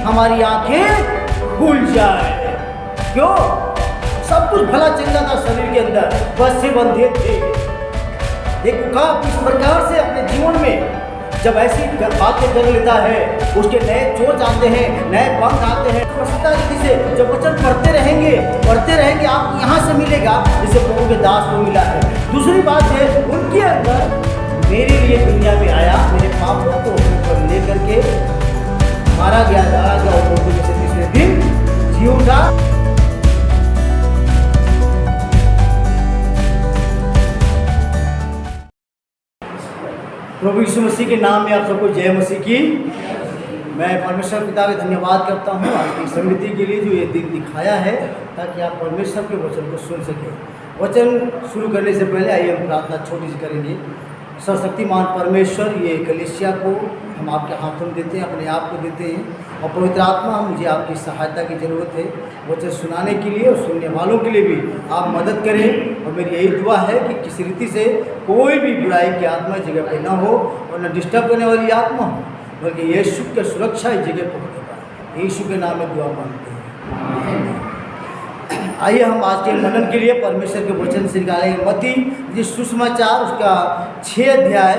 हमारी आंखें खुल जाए। क्यों? सब कुछ भला चल रहा था शरीर के अंदर, बस से बंधे थे। देखो कहा किस प्रकार से अपने जीवन में जब ऐसी बातें कर लेता है, उसके नए चोच आते हैं, नए पंख आते हैं। स्पष्टता से जब वचन पढ़ते रहेंगे, आपको यहाँ से मिलेगा जिसे प्रभु के दास को मिला है। दूसरी बात है, उनके अंदर मेरे लिए दुनिया में आया, मेरे पापों को ऊपर ले करके मारा गया, डाला गया और मृत्यु में से तीसरे दिन जी उठा। प्रभु यीशु मसीह के नाम में आप सबको जय मसीह की। मैं परमेश्वर पिता का धन्यवाद करता हूँ आज की समृद्धि के लिए जो ये दिन दिखाया है, ताकि आप परमेश्वर के वचन को सुन सकें। वचन शुरू करने से पहले आइए हम प्रार्थना छोटी सी करेंगे। सर्वशक्तिमान परमेश्वर, ये कलीसिया को हम आपके हाथों में देते हैं, अपने आप को देते हैं। और पवित्र आत्मा, मुझे आपकी सहायता की ज़रूरत है वचन सुनाने के लिए और सुनने वालों के लिए भी आप मदद करें। और मेरी यही दुआ है कि किसी रीति से कोई भी बुराई की आत्मा जगह पे ना हो और न डिस्टर्ब करने वाली आत्मा हो, बल्कि यीशु की सुरक्षा इस जगह पर होने पाए। यीशु के नाम में दुआ मांगते हैं। आइए हम आज के मनन के लिए परमेश्वर के वचन से निकालेंगे मत्ती जिस सुसमाचार उसका 6 अध्याय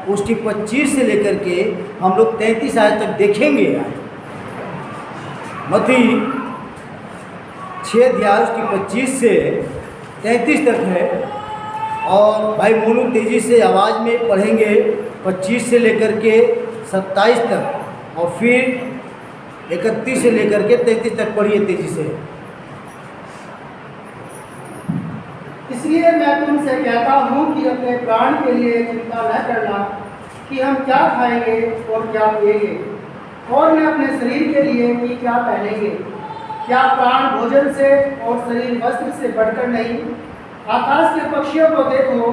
उसकी 25 से लेकर के हम लोग 33 आयत तक देखेंगे। मत्ती 6 अध्याय उसकी 25 से 33 तक है। और भाई मोनू तेज़ी से आवाज़ में पढ़ेंगे 25 से लेकर के 27 तक, और फिर 31 से लेकर के 33 तक पढ़िए तेज़ी से। इसलिए मैं तुमसे कहता हूँ कि अपने प्राण के लिए चिंता न करना कि हम क्या खाएंगे और क्या पिएंगे, और न अपने शरीर के लिए कि क्या पहनेंगे। क्या प्राण भोजन से और शरीर वस्त्र से बढ़कर नहीं? आकाश के पक्षियों को देखो,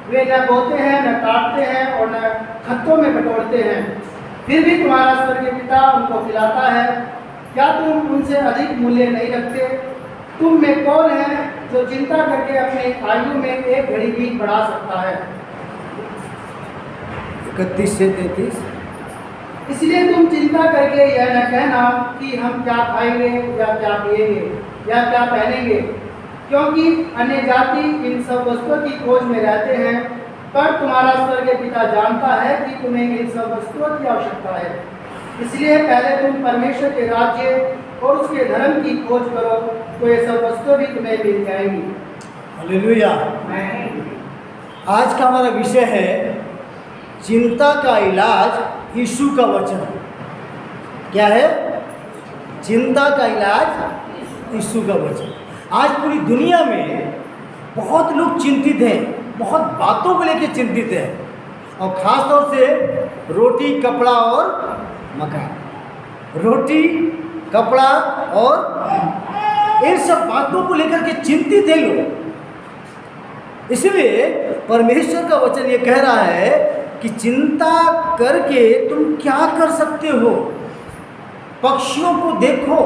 वे न बोते हैं, न काटते हैं और न खत्तों में बटोरते हैं, फिर भी तुम्हारा स्वर्गीय पिता उनको खिलाता है। क्या तुम उनसे अधिक मूल्य नहीं रखते? तुम में कौन है जो चिंता करके अपने आयु में एक घड़ी भी बढ़ा सकता है? 31 से 33। इसलिए तुम चिंता करके यह न कहना कि हम क्या खाएंगे या क्या पिएंगे या क्या पहनेंगे, क्योंकि अन्य जाति इन सब वस्तुओं की खोज में रहते हैं, पर तुम्हारा स्वर्गीय पिता जानता है कि तुम्हें इन सब वस्तुओं की आवश्यकता है। इसलिए पहले तुम परमेश्वर के राज्य और उसके धर्म की खोज करो, तो ये सब वस्तुएं भी तुम्हें मिल जाएंगी। हालेलुया। आज का हमारा विषय है चिंता का इलाज, यीशु का वचन। क्या है? चिंता का इलाज, यीशु का वचन। आज पूरी दुनिया में बहुत लोग चिंतित हैं, बहुत बातों को लेकर चिंतित हैं, और ख़ास तौर से रोटी, कपड़ा और मकान। रोटी, कपड़ा और इन सब बातों को लेकर के चिंतित हैं लोग। इसलिए परमेश्वर का वचन ये कह रहा है कि चिंता करके तुम क्या कर सकते हो। पक्षियों को देखो,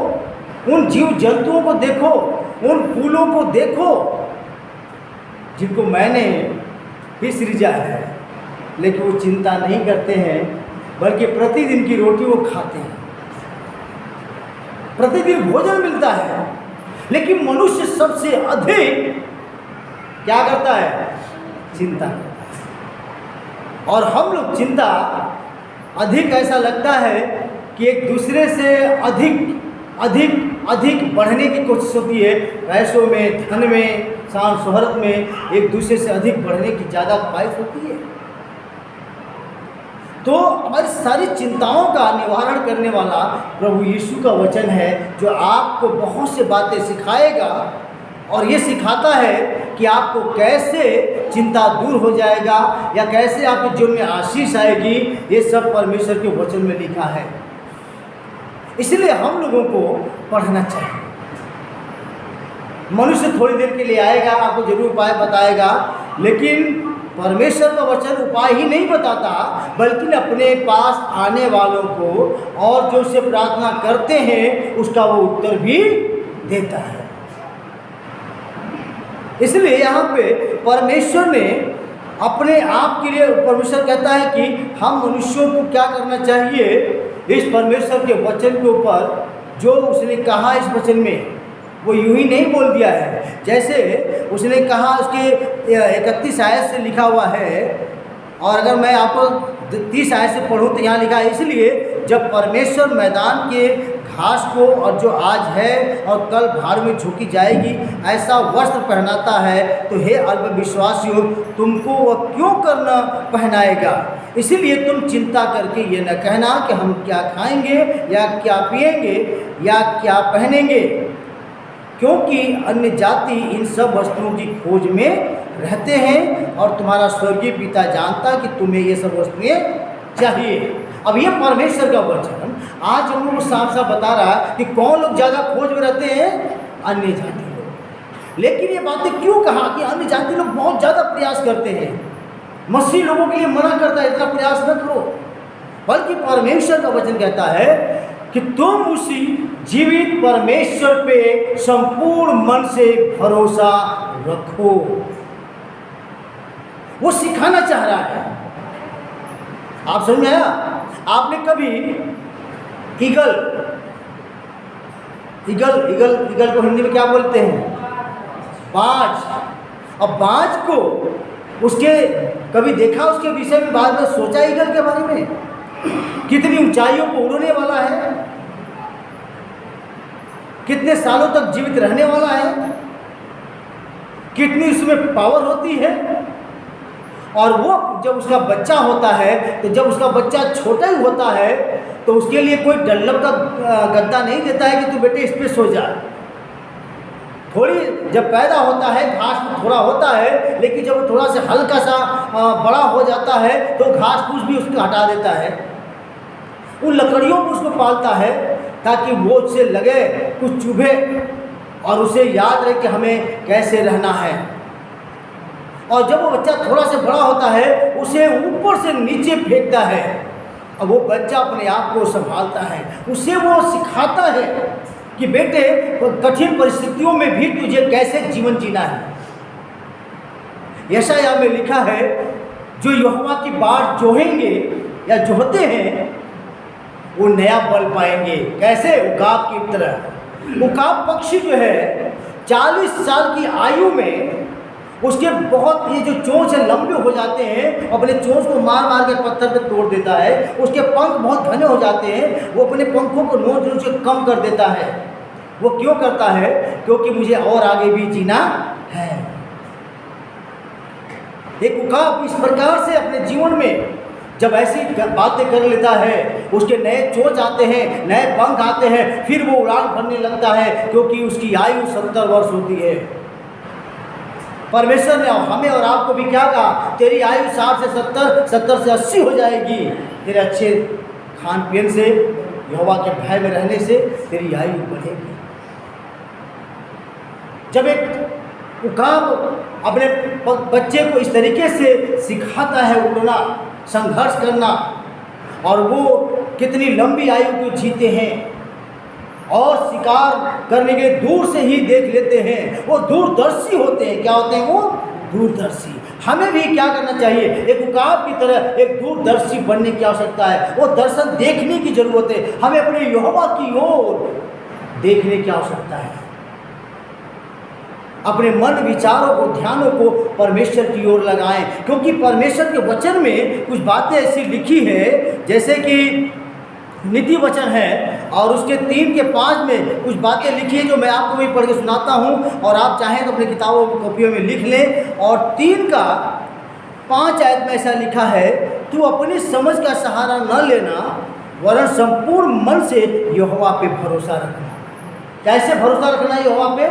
उन जीव जंतुओं को देखो, उन फूलों को देखो जिनको मैंने भी सृजा है, लेकिन वो चिंता नहीं करते हैं, बल्कि प्रतिदिन की रोटी वो खाते हैं, प्रतिदिन भोजन मिलता है। लेकिन मनुष्य सबसे अधिक क्या करता है? चिंता करता है। और हम लोग चिंता अधिक, ऐसा लगता है कि एक दूसरे से अधिक बढ़ने की कोशिश होती है। पैसों में, धन में, शान शोहरत में एक दूसरे से अधिक बढ़ने की ज़्यादा ख्वाहिश होती है। तो हमारी सारी चिंताओं का निवारण करने वाला प्रभु यीशु का वचन है, जो आपको बहुत से बातें सिखाएगा और ये सिखाता है कि आपको कैसे चिंता दूर हो जाएगा या कैसे आपके जीवन में आशीष आएगी। ये सब परमेश्वर के वचन में लिखा है। इसलिए हम लोगों को पढ़ना चाहिए। मनुष्य थोड़ी देर के लिए आएगा, आपको जरूर उपाय बताएगा, लेकिन परमेश्वर का वचन उपाय ही नहीं बताता, बल्कि अपने पास आने वालों को और जो उससे प्रार्थना करते हैं उसका वो उत्तर भी देता है। इसलिए यहाँ पे परमेश्वर ने अपने आप के लिए, परमेश्वर कहता है कि हम मनुष्यों को क्या करना चाहिए, इस परमेश्वर के वचन के ऊपर जो उसने कहा इस वचन में, वो यूं ही नहीं बोल दिया है। जैसे उसने कहा, उसके 31 आयत से लिखा हुआ है, और अगर मैं आपको 30 आयत से पढ़ूँ तो यहाँ लिखा है, इसलिए जब परमेश्वर मैदान के घास को और जो आज है और कल भार में झोंकी जाएगी ऐसा वस्त्र पहनाता है, तो हे अल्पविश्वासियों, तुमको वह क्यों करना पहनाएगा। इसीलिए तुम चिंता करके ये न कहना कि हम क्या खाएंगे या क्या पिएंगे या क्या पहनेंगे, क्योंकि अन्य जाति इन सब वस्तुओं की खोज में रहते हैं और तुम्हारा स्वर्गीय पिता जानता कि तुम्हें ये सब वस्तुएं चाहिए। अब ये परमेश्वर का वचन आज हम लोग को साफ साफ बता रहा है कि कौन लोग ज़्यादा खोज में रहते हैं, अन्य जाति लोग। लेकिन ये बातें क्यों कहा कि अन्य जाति लोग बहुत ज़्यादा प्रयास करते हैं। मसीह लोगों के लिए मना करता है इतना प्रयास न करो, बल्कि परमेश्वर का वचन कहता है कि तुम उसी जीवित परमेश्वर पे संपूर्ण मन से भरोसा रखो। वो सिखाना चाह रहा है। आप समझ में आया? आपने कभी ईगल को हिंदी में क्या बोलते हैं? बाज। अब बाज को उसके कभी देखा, उसके विषय में बाद में सोचा ईगल के बारे में, कितनी ऊंचाइयों को उड़ने वाला है, कितने सालों तक जीवित रहने वाला है, कितनी उसमें पावर होती है। और वो जब उसका बच्चा होता है, तो जब उसका बच्चा छोटा ही होता है तो उसके लिए कोई डल्लब का गद्दा नहीं देता है कि तू बेटे इस पे सो जा। थोड़ी जब पैदा होता है घास फूस थोड़ा होता है, लेकिन जब वो थोड़ा सा हल्का सा बड़ा हो जाता है तो घास फूस भी उसको हटा देता है। उन लकड़ियों को उसको पालता है ताकि वो उससे लगे, कुछ चुभे और उसे याद रहे कि हमें कैसे रहना है। और जब वो बच्चा थोड़ा सा बड़ा होता है उसे ऊपर से नीचे फेंकता है, और वो बच्चा अपने आप को संभालता है। उसे वो सिखाता है कि बेटे कठिन परिस्थितियों में भी तुझे कैसे जीवन जीना है। यशायाह में लिखा है, जो यहोवा की बाट जोहेंगे या जोहते हैं वो नया बल पाएंगे। कैसे? उकाब की तरह। उकाब पक्षी जो है 40 साल की आयु में उसके बहुत ये जो चोंच है लंबे हो जाते हैं, अपने चोंच को मार मार के पत्थर पे तोड़ देता है। उसके पंख बहुत घने हो जाते हैं, वो अपने पंखों को नोच नोच के कम कर देता है। वो क्यों करता है? क्योंकि मुझे और आगे भी जीना है। एक उकाब इस प्रकार से अपने जीवन में जब ऐसी बातें कर लेता है, उसके नए चोंच आते हैं, नए पंख आते हैं, फिर वो उड़ान भरने लगता है, क्योंकि उसकी आयु 70 वर्ष होती है। परमेश्वर ने हमें और आपको भी क्या कहा? तेरी आयु 60 से 70, 70 से 80 हो जाएगी। तेरे अच्छे खान पीन से, यहोवा के भय में रहने से तेरी आयु बढ़ेगी। जब एक उकाब अपने बच्चे को इस तरीके से सिखाता है उड़ना, संघर्ष करना, और वो कितनी लंबी आयु को जीते हैं और शिकार करने के दूर से ही देख लेते हैं। वो दूरदर्शी होते हैं। क्या होते हैं वो? दूरदर्शी। हमें भी क्या करना चाहिए? एक उकाब की तरह एक दूरदर्शी बनने की आवश्यकता है। वो दर्शन देखने की जरूरत है। हमें अपने यहोवा की ओर देखने की आवश्यकता है। अपने मन विचारों को, ध्यानों को परमेश्वर की ओर लगाएं, क्योंकि परमेश्वर के वचन में कुछ बातें ऐसी लिखी है, जैसे कि नीति वचन है और उसके 3 के 5 में कुछ बातें लिखी है जो मैं आपको भी पढ़ के सुनाता हूँ, और आप चाहें तो अपनी किताबों कॉपियों में लिख लें। और 3 का 5 आयत में ऐसा लिखा है, तू अपनी समझ का सहारा न लेना, वरन संपूर्ण मन से यहोवा पे भरोसा रखना। कैसे भरोसा रखना यहोवा पे?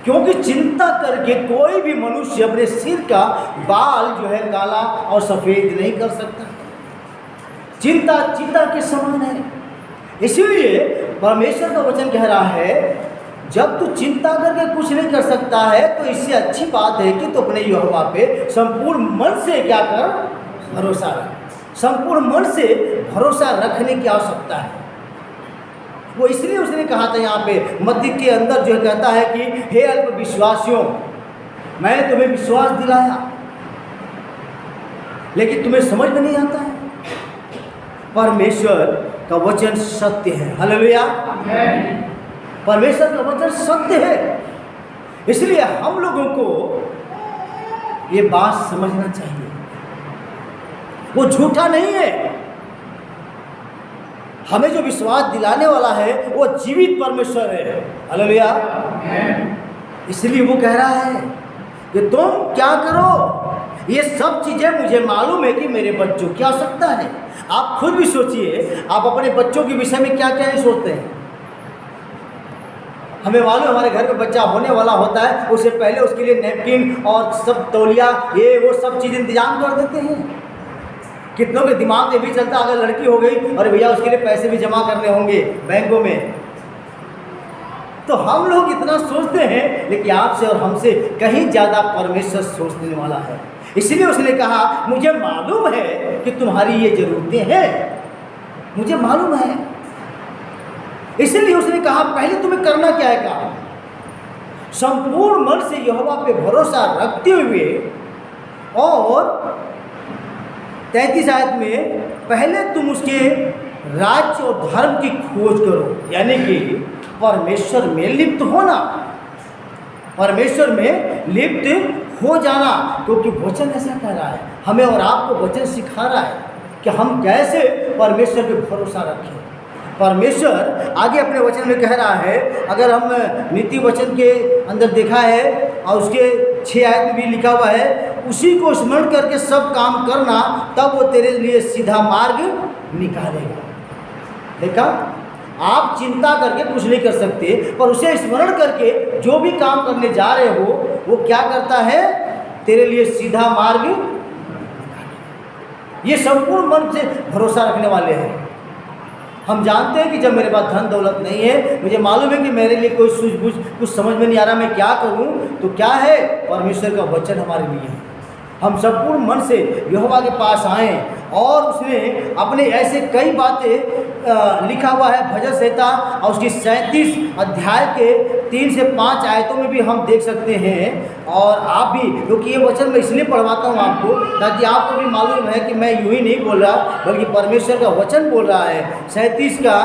क्योंकि चिंता करके कोई भी मनुष्य अपने सिर का बाल जो है काला और सफ़ेद नहीं कर सकता। चिंता चिंता के समान है। इसीलिए परमेश्वर का वचन कह रहा है, जब तू चिंता करके कुछ नहीं कर सकता है तो इससे अच्छी बात है कि तू अपने यहोवा पे संपूर्ण मन से क्या कर? भरोसा रख। संपूर्ण मन से भरोसा रखने की आवश्यकता है। वो इसलिए उसने कहा था यहाँ पे मत्ती के अंदर जो कहता है कि हे अल्प विश्वासियों, मैंने तुम्हें विश्वास दिलाया लेकिन तुम्हें समझ में नहीं आता है। परमेश्वर का वचन सत्य है। हालेलुया। परमेश्वर का वचन सत्य है, इसलिए हम लोगों को ये बात समझना चाहिए, वो झूठा नहीं है। हमें जो विश्वास दिलाने वाला है वो जीवित परमेश्वर है। हालेलुया। इसलिए वो कह रहा है कि तुम क्या करो, ये सब चीज़ें मुझे मालूम है कि मेरे बच्चों की आवश्यकता है। आप खुद भी सोचिए, आप अपने बच्चों के विषय में क्या क्या नहीं सोचते हैं। हमें मालूम हमारे घर में बच्चा होने वाला होता है, उससे पहले उसके लिए नैपकिन और सब तौलिया ये वो सब चीज़ इंतजाम कर देते हैं। कितनों के दिमाग में भी चलता, अगर लड़की हो गई और भैया उसके लिए पैसे भी जमा करने होंगे बैंकों में। तो हम लोग इतना सोचते हैं, लेकिन आपसे और हमसे कहीं ज़्यादा परमेश्वर सोचने वाला है। इसलिए उसने कहा मुझे मालूम है कि तुम्हारी ये ज़रूरतें हैं, मुझे मालूम है। इसलिए उसने कहा पहले तुम्हें करना क्या है, कहा संपूर्ण मन से यहोवा पे भरोसा रखते हुए, और 33 आयत में पहले तुम उसके राज्य और धर्म की खोज करो, यानी कि परमेश्वर में लिप्त होना, परमेश्वर में लिप्त हो जाना। क्योंकि वचन ऐसा कह रहा है, हमें और आपको वचन सिखा रहा है कि हम कैसे परमेश्वर पे भरोसा रखें। परमेश्वर आगे अपने वचन में कह रहा है, अगर हम नीति वचन के अंदर देखा है और उसके 6 आयत में भी लिखा हुआ है, उसी को स्मरण करके सब काम करना, तब वो तेरे लिए सीधा मार्ग निकालेगा। देखा, आप चिंता करके कुछ नहीं कर सकते, पर उसे स्मरण करके जो भी काम करने जा रहे हो वो क्या करता है, तेरे लिए सीधा मार्ग। ये संपूर्ण मन से भरोसा रखने वाले हैं। हम जानते हैं कि जब मेरे पास धन दौलत नहीं है, मुझे मालूम है कि मेरे लिए कोई सूझबूझ कुछ समझ में नहीं आ रहा, मैं क्या करूं, तो क्या है, परमेश्वर का वचन हमारे लिए है। हम संपूर्ण मन से यहोवा के पास आएँ, और उसने अपने ऐसे कई बातें लिखा हुआ है भजन संहिता और उसकी 37 अध्याय के 3 से 5 आयतों में भी हम देख सकते हैं। और आप भी, क्योंकि ये वचन मैं इसलिए पढ़वाता हूँ आपको, ताकि आपको भी मालूम है कि मैं यूँ ही नहीं बोल रहा, बल्कि परमेश्वर का वचन बोल रहा है। 37 का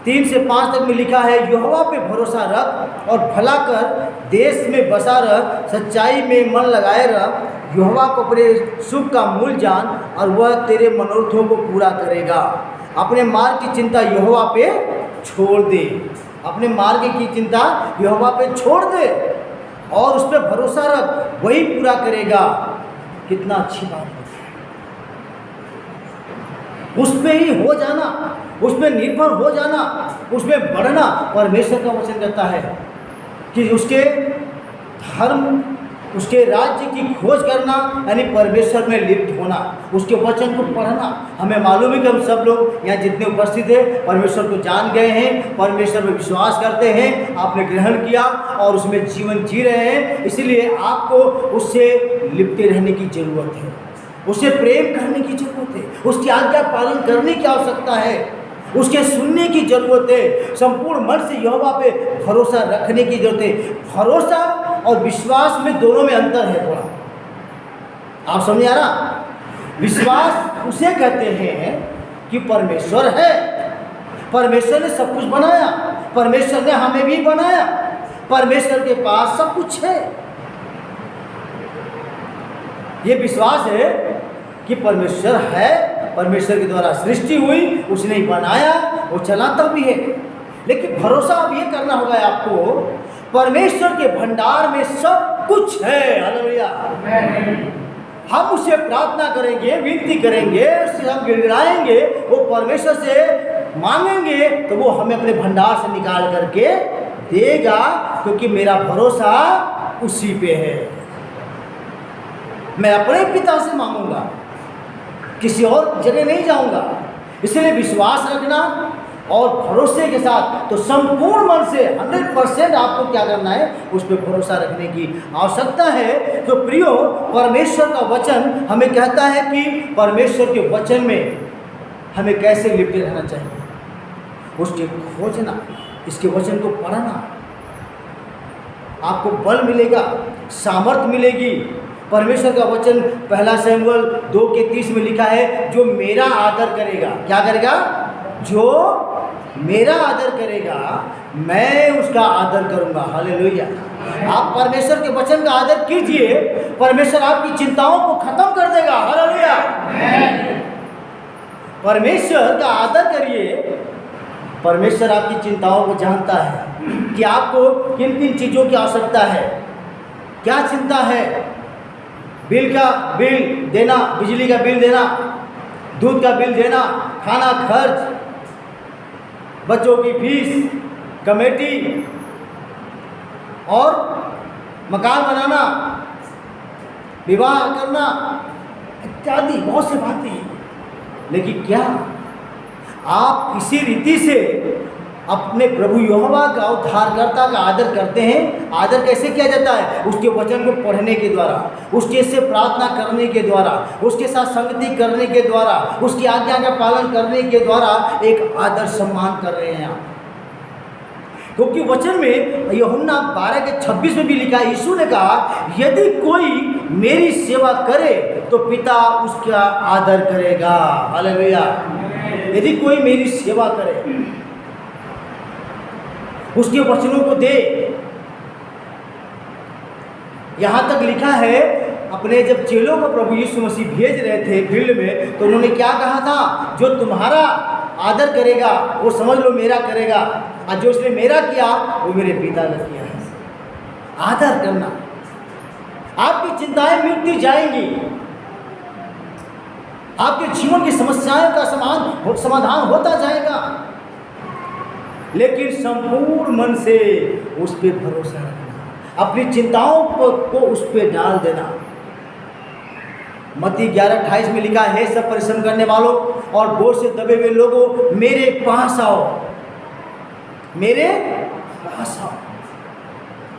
3 से 5 तक में लिखा है, यहोवा पे भरोसा रख और भला कर, देश में बसा रह, सच्चाई में मन लगाए रह, यहोवा को अपने सुख का मूल जान और वह तेरे मनोरथों को पूरा करेगा। अपने मार्ग की चिंता यहोवा पे छोड़ दे, अपने मार्ग की चिंता यहोवा पे छोड़ दे और उस पर भरोसा रख, वही पूरा करेगा। कितना अच्छी बात है, उस पर ही हो जाना, उस पर निर्भर हो जाना, उसमें बढ़ना। परमेश्वर का वचन कहता है कि उसके धर्म, उसके राज्य की खोज करना, यानी परमेश्वर में लिप्त होना, उसके वचन को पढ़ना। हमें मालूम है कि हम सब लोग यहाँ जितने उपस्थित हैं परमेश्वर को जान गए हैं, परमेश्वर में विश्वास करते हैं, आपने ग्रहण किया और उसमें जीवन जी रहे हैं। इसलिए आपको उससे लिपटे रहने की ज़रूरत है, उसे प्रेम करने की ज़रूरत है, उसकी आज्ञा पालन करने की आवश्यकता है, उसके सुनने की ज़रूरत है, संपूर्ण मन से यहोवा पे भरोसा रखने की ज़रूरत है। भरोसा और विश्वास में दोनों में अंतर है थोड़ा, आप समझ आ रहा। विश्वास उसे कहते हैं कि परमेश्वर है, परमेश्वर ने सब कुछ बनाया, परमेश्वर ने हमें भी बनाया, परमेश्वर के पास सब कुछ है। ये विश्वास है कि परमेश्वर है, परमेश्वर के द्वारा सृष्टि हुई, उसने ही बनाया, वो चलाता भी है। लेकिन भरोसा अब ये करना होगा आपको, परमेश्वर के भंडार में सब कुछ है। हालेलुया। हम उससे प्रार्थना करेंगे, विनती करेंगे, उससे हम गिड़गिड़ाएंगे, वो परमेश्वर से मांगेंगे तो वो हमें अपने भंडार से निकाल करके देगा, क्योंकि मेरा भरोसा उसी पे है। मैं अपने पिता से मांगूंगा, किसी और जगह नहीं जाऊंगा। इसलिए विश्वास रखना और भरोसे के साथ, तो संपूर्ण मन से 100% आपको क्या करना है, उस पर भरोसा रखने की आवश्यकता है। तो प्रियो, परमेश्वर का वचन हमें कहता है कि परमेश्वर के वचन में हमें कैसे लिपटे रहना चाहिए, उसके खोजना, इसके वचन को पढ़ना, आपको बल मिलेगा, सामर्थ मिलेगी, परमेश्वर का वचन 1 शमूएल 2:30 में लिखा है, जो मेरा आदर करेगा, क्या करेगा? जो मेरा आदर करेगा मैं उसका आदर करूंगा। हालेलुया। आप परमेश्वर के वचन का आदर कीजिए, परमेश्वर आपकी चिंताओं को खत्म कर देगा। हालेलुया। परमेश्वर का आदर करिए। परमेश्वर आपकी चिंताओं को जानता है कि आपको किन किन चीज़ों की आवश्यकता है, क्या चिंता है। बिल देना, बिजली का बिल देना, दूध का बिल देना, खाना खर्च, बच्चों की फीस, कमेटी और मकान बनाना, विवाह करना इत्यादि बहुत सी बातें हैं। लेकिन क्या आप इसी रीति से अपने प्रभु यहोवा का उद्धारकर्ता का आदर करते हैं? आदर कैसे किया जाता है? उसके वचन को पढ़ने के द्वारा, उसके से प्रार्थना करने के द्वारा, उसके साथ संगति करने के द्वारा, उसकी आज्ञा का पालन करने के द्वारा एक आदर सम्मान कर रहे हैं आप। क्योंकि वचन में यूहन्ना 12:26 में भी लिखा है, यीशु ने कहा, यदि कोई मेरी सेवा करे तो पिता उसका आदर करेगा। हालेलुया। यदि कोई मेरी सेवा करे, उसके वचनों को दे। यहाँ तक लिखा है, अपने जब चेलों को प्रभु यीशु मसीह भेज रहे थे फील्ड में, तो उन्होंने क्या कहा था? जो तुम्हारा आदर करेगा वो समझ लो मेरा करेगा, और जो उसने मेरा किया वो मेरे पिता ने किया है। आदर करना, आपकी चिंताएं मिटती जाएंगी, आपके जीवन की समस्याओं का समाधान होता जाएगा। लेकिन संपूर्ण मन से उस पर भरोसा रखना, अपनी चिंताओं को उस पर डाल देना। मत्ती 11:28 में लिखा है, सब परिश्रम करने वालों और बोझ से दबे हुए लोगों मेरे पास आओ, मेरे पास आओ।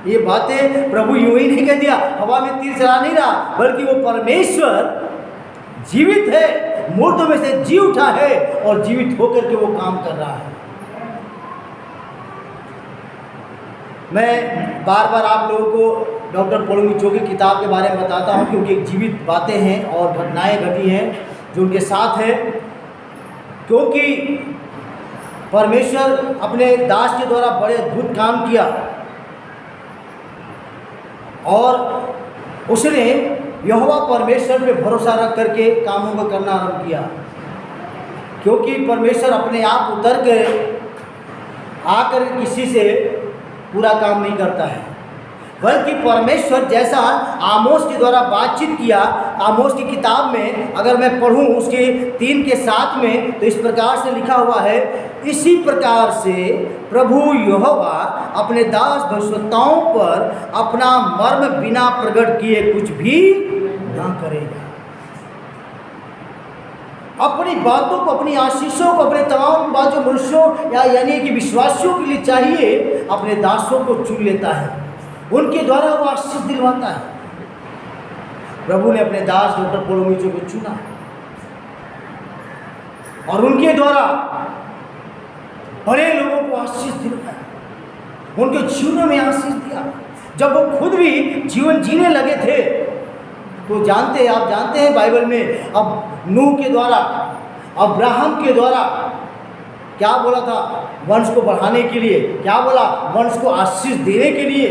ये बातें प्रभु यूं ही नहीं कह दिया, हवा में तीर चला नहीं रहा, बल्कि वो परमेश्वर जीवित है, मूर्तों में से जी उठा है और जीवित होकर के वो काम कर रहा है। मैं बार बार आप लोगों को डॉक्टर पौलुमी चो की किताब के बारे में बताता हूँ, क्योंकि एक जीवित बातें हैं और घटनाएं घटी हैं जो उनके साथ है। क्योंकि परमेश्वर अपने दास के द्वारा बड़े अद्भुत काम किया और उसने यहोवा परमेश्वर पे भरोसा रख करके कामों को करना आरंभ किया। क्योंकि परमेश्वर अपने आप उतर के आकर किसी से पूरा काम नहीं करता है, बल्कि परमेश्वर जैसा आमोस के द्वारा बातचीत किया। आमोस की किताब में अगर मैं पढ़ूं उसके 3:7 में, तो इस प्रकार से लिखा हुआ है, इसी प्रकार से प्रभु यहोवा अपने दास भविष्यवक्ताओं पर अपना मर्म बिना प्रकट किए कुछ भी ना करेगा। अपनी बातों को, अपनी आशीषों को, अपने तमाम बातों मनुष्यों या यानी कि विश्वासियों के लिए चाहिए, अपने दासों को चुन लेता है, उनके द्वारा वो आशीष दिलवाता है। प्रभु ने अपने दास डॉक्टर पौलुमी चो को चुना और उनके द्वारा बड़े लोगों को आशीष दिलवाया, उनके जीवन में आशीष दिया। जब वो खुद भी जीवन जीने लगे थे, तो आप जानते हैं बाइबल में अब नूह के द्वारा, अब्राहम के द्वारा क्या बोला था? वंश को बढ़ाने के लिए क्या बोला? वंश को आशीष देने के लिए।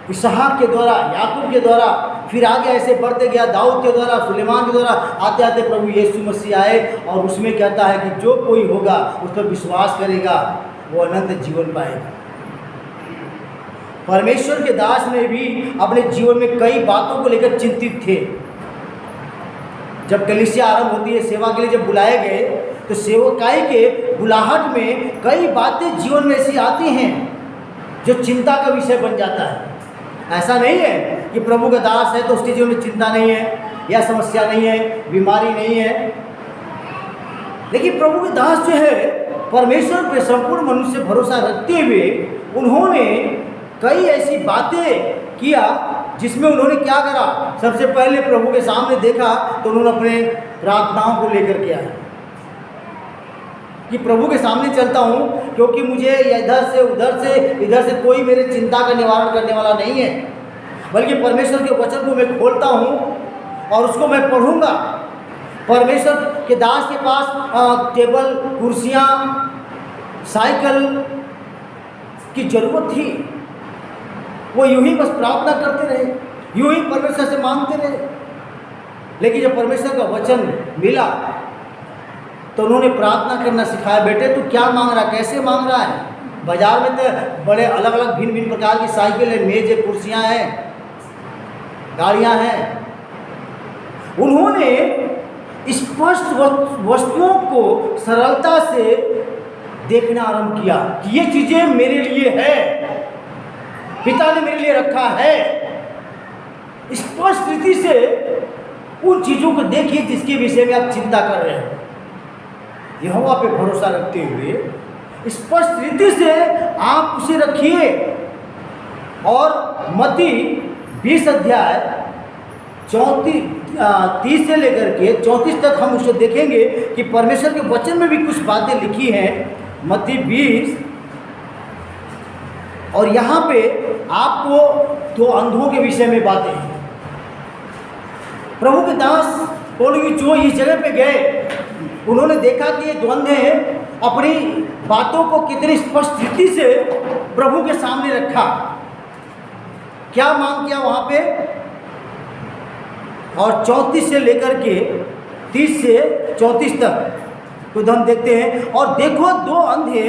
इसहाक के द्वारा, याकूब के द्वारा, फिर आगे ऐसे बढ़ते गया, दाऊद के द्वारा, सुलेमान के द्वारा, आते आते प्रभु यीशु मसीह आए और उसमें कहता है कि जो कोई होगा उस पर विश्वास करेगा वो अनंत जीवन पाएगा। परमेश्वर के दास ने भी अपने जीवन में कई बातों को लेकर चिंतित थे। जब कलीसिया आरंभ होती है, सेवा के लिए जब बुलाए गए, तो सेवकाई के बुलाहट में कई बातें जीवन में ऐसी आती हैं जो चिंता का विषय बन जाता है। ऐसा नहीं है कि प्रभु का दास है तो उसके जीवन में चिंता नहीं है या समस्या नहीं है, बीमारी नहीं है। लेकिन प्रभु के दास जो है, परमेश्वर पर संपूर्ण मनुष्य भरोसा रखते हुए उन्होंने कई ऐसी बातें किया जिसमें उन्होंने क्या करा? सबसे पहले प्रभु के सामने देखा तो उन्होंने अपने प्रार्थनाओं को लेकर के आए कि प्रभु के सामने चलता हूँ, क्योंकि मुझे इधर से उधर से इधर से कोई मेरे चिंता का निवारण करने वाला नहीं है। बल्कि परमेश्वर के वचन को मैं खोलता हूँ और उसको मैं पढ़ूँगा। परमेश्वर के दास के पास टेबल, कुर्सियाँ, साइकिल की ज़रूरत थी। वो यूं ही बस प्रार्थना करते रहे, यूं ही परमेश्वर से मांगते रहे। लेकिन जब परमेश्वर का वचन मिला तो उन्होंने प्रार्थना करना सिखाया। बेटे तू क्या मांग रहा है, कैसे मांग रहा है? बाजार में तो बड़े अलग अलग भिन्न भिन्न प्रकार की साइकिल है, मेज है, कुर्सियाँ हैं, गाड़ियाँ हैं। उन्होंने स्पष्ट वस्तुओं को सरलता से देखना आरंभ किया कि ये चीज़ें मेरे लिए है, पिता ने मेरे लिए रखा है। स्पष्ट रीति से उन चीज़ों को देखिए जिसके विषय में आप चिंता कर रहे हैं। यहोवा पे भरोसा रखते हुए स्पष्ट रीति से आप उसे रखिए। और मत्ती 20 अध्याय 30 से लेकर के 34 तक हम उसे देखेंगे कि परमेश्वर के वचन में भी कुछ बातें लिखी हैं। मत्ती 20 और यहाँ पे आपको 2 अंधों के विषय में बातें हैं। प्रभु के दास बोले जो इस जगह पे गए, उन्होंने देखा कि ये 2 अंधे अपनी बातों को कितनी स्पष्ट रीति से प्रभु के सामने रखा। क्या मांग किया वहाँ पे? और 34 से लेकर के 30 से 34 तक तो हम देखते हैं। और देखो 2 अंधे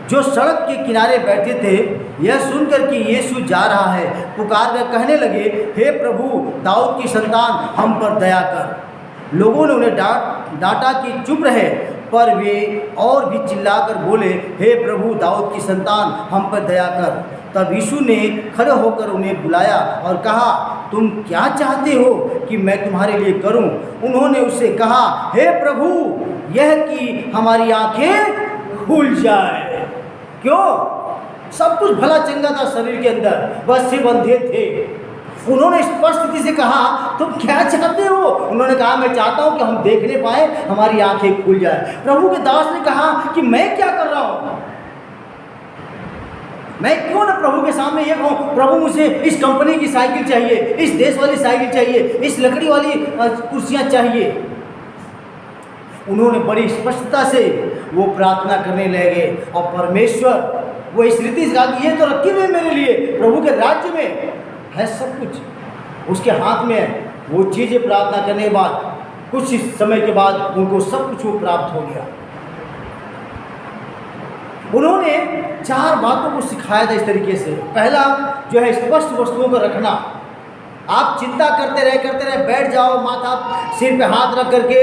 जो सड़क के किनारे बैठे थे, यह सुनकर कि यीशु जा रहा है, पुकार कर कहने लगे, हे प्रभु दाऊद की संतान हम पर दया कर। लोगों ने उन्हें डांटा कि चुप रहे, पर वे और भी चिल्लाकर बोले, हे प्रभु दाऊद की संतान हम पर दया कर। तब यीशु ने खड़े होकर उन्हें बुलाया और कहा, तुम क्या चाहते हो कि मैं तुम्हारे लिए करूं? उन्होंने उससे कहा, हे प्रभु यह कि हमारी आंखें खुल जाए। क्यों? सब कुछ भला चंगा था शरीर के अंदर, बस सिर्फ अंधे थे। उन्होंने स्पष्ट रीति से कहा, तुम क्या चाहते हो? उन्होंने कहा, मैं चाहता हूं कि हम देखने पाए, हमारी आंखें खुल जाए। प्रभु के दास ने कहा कि मैं क्या कर रहा हूं? मैं क्यों ना प्रभु के सामने ये कहूँ, प्रभु मुझे इस कंपनी की साइकिल चाहिए, इस देश वाली साइकिल चाहिए, इस लकड़ी वाली कुर्सियाँ चाहिए। उन्होंने बड़ी स्पष्टता से वो प्रार्थना करने लगे और परमेश्वर वो इस रीति से कहा कि ये तो रखी हुई मेरे लिए, प्रभु के राज्य में है सब कुछ उसके हाथ में है। वो चीज़ें प्रार्थना करने के बाद कुछ समय के बाद उनको सब कुछ वो प्राप्त हो गया। उन्होंने 4 बातों को सिखाया था इस तरीके से। पहला जो है स्पष्ट वस्तुओं को रखना। आप चिंता करते रहे, बैठ जाओ, माथा सिर पे हाथ रख करके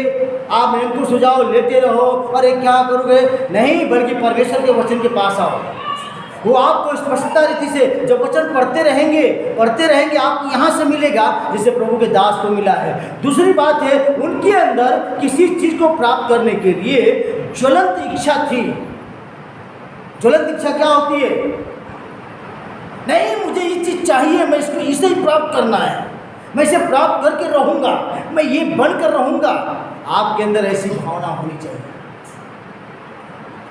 आप निरंकुश हो जाओ, लेटे रहो, अरे क्या करोगे, नहीं, बल्कि परमेश्वर के वचन के पास आओ। वो आपको स्पष्टता रीति से जब वचन पढ़ते रहेंगे आपको यहाँ से मिलेगा जिसे प्रभु के दास को मिला है। दूसरी बात है, उनके अंदर किसी चीज़ को प्राप्त करने के लिए ज्वलंत इच्छा थी। ज्वलंत इच्छा क्या होती है? नहीं, मुझे ये चीज़ चाहिए, मैं इसको इसे ही प्राप्त करना है, मैं इसे प्राप्त करके रहूँगा, मैं ये बनकर रहूँगा। आपके अंदर ऐसी भावना होनी चाहिए,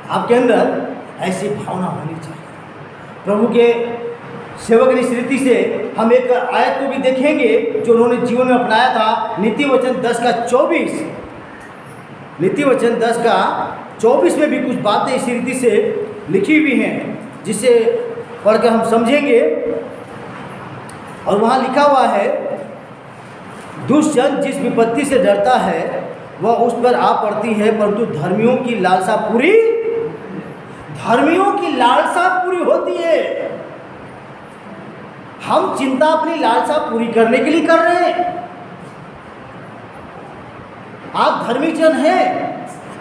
आपके अंदर ऐसी भावना होनी चाहिए। प्रभु के सेवक ने इस रीति से हम एक आयत को भी देखेंगे जो उन्होंने जीवन में अपनाया था। नीति वचन 10 का 24, नीति वचन 10 का 24 में भी कुछ बातें इसी रीति से लिखी हुई हैं जिसे पढ़कर हम समझेंगे। और वहाँ लिखा हुआ है, दुष्ट जन जिस विपत्ति से डरता है वह उस पर आ पड़ती है, परंतु धर्मियों की लालसा पूरी होती है। हम चिंता अपनी लालसा पूरी करने के लिए कर रहे हैं। आप धर्मी जन हैं,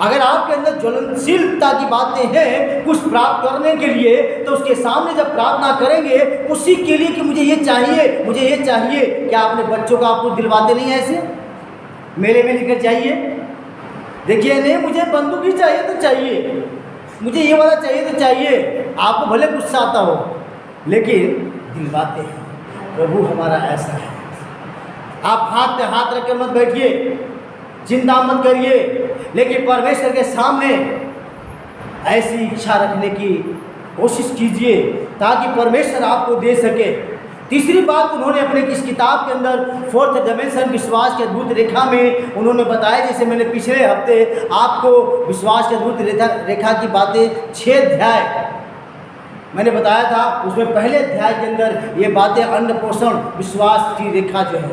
अगर आपके अंदर ज्वलनशीलता की बातें हैं कुछ प्राप्त करने के लिए, तो उसके सामने जब प्रार्थना करेंगे उसी के लिए कि मुझे ये चाहिए, मुझे ये चाहिए। क्या अपने बच्चों का आपको दिलवाते नहीं ऐसे? मेले में लेकर जाइए, देखिए, नहीं मुझे बंदूक ही चाहिए तो चाहिए, मुझे ये वाला चाहिए तो चाहिए। आपको भले गुस्सा आता हो लेकिन दिलवाते हैं। प्रभु हमारा ऐसा है। आप हाथ पे हाथ रख कर मत बैठिए, चिंता मत करिए, लेकिन परमेश्वर के सामने ऐसी इच्छा रखने की कोशिश कीजिए ताकि परमेश्वर आपको दे सके। तीसरी बात उन्होंने अपने इस किताब के अंदर फोर्थ डायमेंशन विश्वास के अद्भुत रेखा में उन्होंने बताया, जैसे मैंने पिछले हफ्ते आपको विश्वास के अद्भुत रेखा की बातें 6 अध्याय मैंने बताया था। उसमें पहले अध्याय के अंदर ये बातें अन्न पोषण विश्वास की रेखा जो है,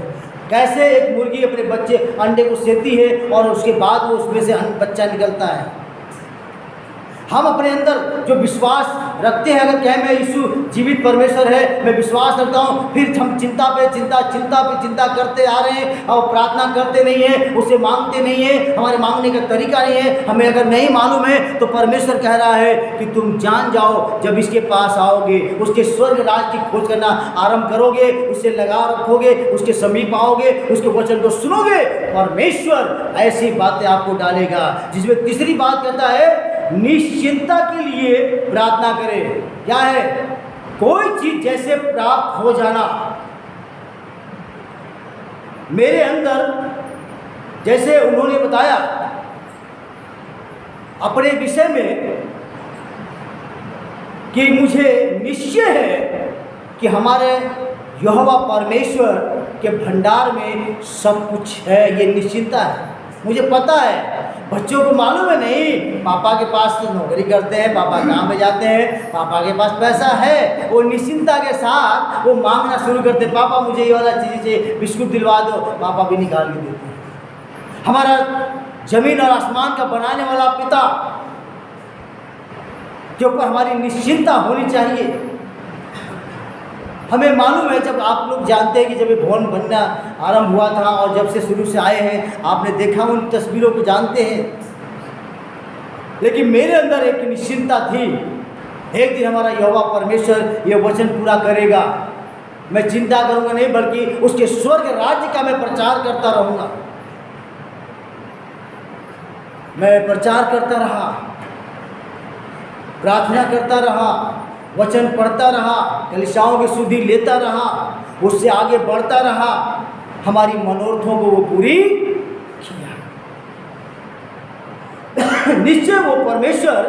कैसे एक मुर्गी अपने बच्चे अंडे को सेती है और उसके बाद वो उसमें से बच्चा निकलता है। हम अपने अंदर जो विश्वास रखते हैं, अगर कहें मैं यीशु जीवित परमेश्वर है, मैं विश्वास रखता हूँ, फिर हम चिंता पे चिंता करते आ रहे हैं और प्रार्थना करते नहीं हैं, उसे मांगते नहीं हैं, हमारे मांगने का तरीका नहीं है, हमें अगर नहीं मालूम है तो परमेश्वर कह रहा है कि तुम जान जाओ, जब इसके पास आओगे, उसके स्वर्ग राज की खोज करना आरंभ करोगे, उससे लगाव रखोगे, उसके समीप आओगे, उसके वचन को सुनोगे, परमेश्वर ऐसी बातें आपको डालेगा। जिसमें तीसरी बात कहता है निश्चिंता के लिए प्रार्थना करें। क्या है? कोई चीज जैसे प्राप्त हो जाना। मेरे अंदर जैसे उन्होंने बताया अपने विषय में कि मुझे निश्चय है कि हमारे यहोवा परमेश्वर के भंडार में सब कुछ है, ये निश्चिंता है। मुझे पता है, बच्चों को मालूम है नहीं, पापा के पास तो नौकरी करते हैं, पापा काम पे जाते हैं, पापा के पास पैसा है, वो निश्चिंता के साथ वो मांगना शुरू करते, पापा मुझे ये वाला चीज़ चाहिए, बिस्कुट दिलवा दो, पापा भी निकाल के देते हैं। हमारा जमीन और आसमान का बनाने वाला पिता के ऊपर हमारी निश्चिंता होनी चाहिए। हमें मालूम है, जब आप लोग जानते हैं कि जब ये भवन बनना आरंभ हुआ था और जब से शुरू से आए हैं, आपने देखा उन तस्वीरों को जानते हैं, लेकिन मेरे अंदर एक निश्चिंता थी, एक दिन हमारा यहोवा परमेश्वर ये वचन पूरा करेगा। मैं चिंता करूंगा नहीं, बल्कि उसके स्वर्ग राज्य का मैं प्रचार करता रहूंगा। मैं प्रचार करता रहा, प्रार्थना करता रहा, वचन पढ़ता रहा, कलीसियाओं की सुधि लेता रहा, उससे आगे बढ़ता रहा, हमारी मनोरथों को वो पूरी किया। निश्चय वो परमेश्वर